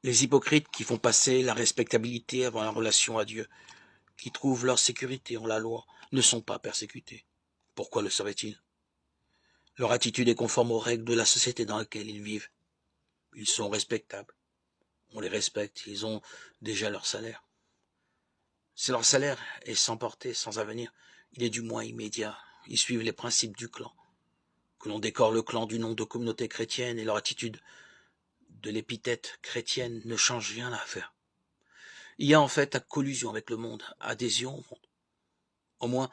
Les hypocrites qui font passer la respectabilité avant la relation à Dieu, qui trouvent leur sécurité en la loi, ne sont pas persécutés. Pourquoi le seraient-ils? Leur attitude est conforme aux règles de la société dans laquelle ils vivent. Ils sont respectables. On les respecte, ils ont déjà leur salaire. Si leur salaire est sans portée, sans avenir, il est du moins immédiat. Ils suivent les principes du clan. Que l'on décore le clan du nom de communauté chrétienne et leur attitude de l'épithète chrétienne ne change rien à l'affaire. Il y a en fait collusion avec le monde, adhésion au monde. Au moins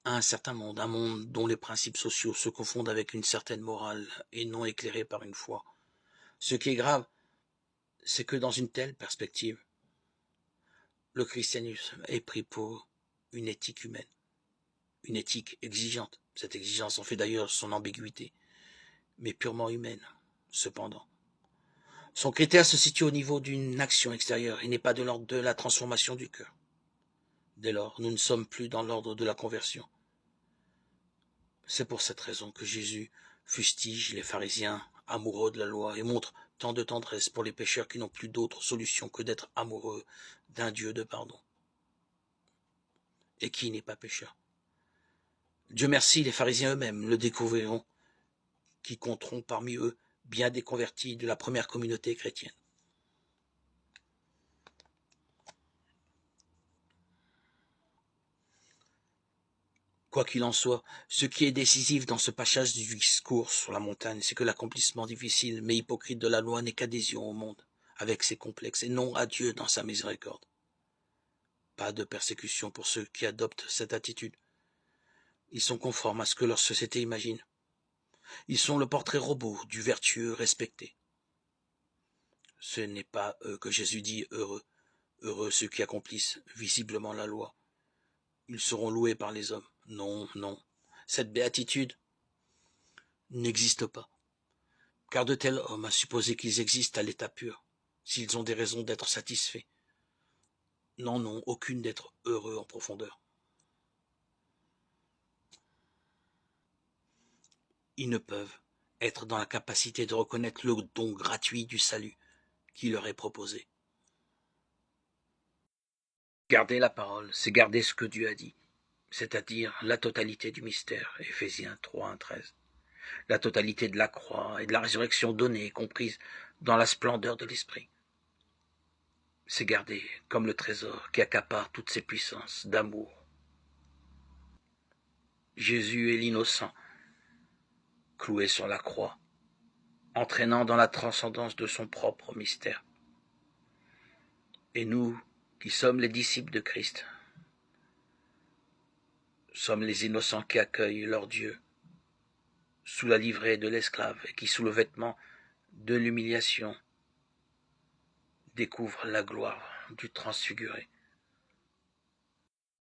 à un certain monde, un monde dont les principes sociaux se confondent avec une certaine morale et non éclairés par une foi. Ce qui est grave, c'est que dans une telle perspective, le christianisme est pris pour une éthique humaine, une éthique exigeante. Cette exigence en fait d'ailleurs son ambiguïté, mais purement humaine, cependant. Son critère se situe au niveau d'une action extérieure et n'est pas de l'ordre de la transformation du cœur. Dès lors, nous ne sommes plus dans l'ordre de la conversion. C'est pour cette raison que Jésus fustige les pharisiens amoureux de la loi et montre tant de tendresse pour les pécheurs qui n'ont plus d'autre solution que d'être amoureux d'un Dieu de pardon. Et qui n'est pas pécheur? Dieu merci, les pharisiens eux-mêmes le découvriront, qui compteront parmi eux bien des convertis de la première communauté chrétienne. Quoi qu'il en soit, ce qui est décisif dans ce passage du discours sur la montagne, c'est que l'accomplissement difficile mais hypocrite de la loi n'est qu'adhésion au monde, avec ses complexes, et non à Dieu dans sa miséricorde. Pas de persécution pour ceux qui adoptent cette attitude. Ils sont conformes à ce que leur société imagine. Ils sont le portrait robot du vertueux respecté. Ce n'est pas eux que Jésus dit heureux, heureux ceux qui accomplissent visiblement la loi. Ils seront loués par les hommes. Non, non. Cette béatitude n'existe pas. Car de tels hommes, à supposer qu'ils existent à l'état pur, s'ils ont des raisons d'être satisfaits, n'en ont aucune d'être heureux en profondeur. Ils ne peuvent être dans la capacité de reconnaître le don gratuit du salut qui leur est proposé. Garder la parole, c'est garder ce que Dieu a dit, c'est-à-dire la totalité du mystère, Éphésiens 3, 1, 13. La totalité de la croix et de la résurrection donnée et comprise dans la splendeur de l'esprit. C'est garder comme le trésor qui accapare toutes ses puissances d'amour. Jésus est l'innocent, cloué sur la croix, entraînant dans la transcendance de son propre mystère. Et nous, qui sommes les disciples de Christ, sommes les innocents qui accueillent leur Dieu sous la livrée de l'esclave et qui, sous le vêtement de l'humiliation, découvrent la gloire du transfiguré.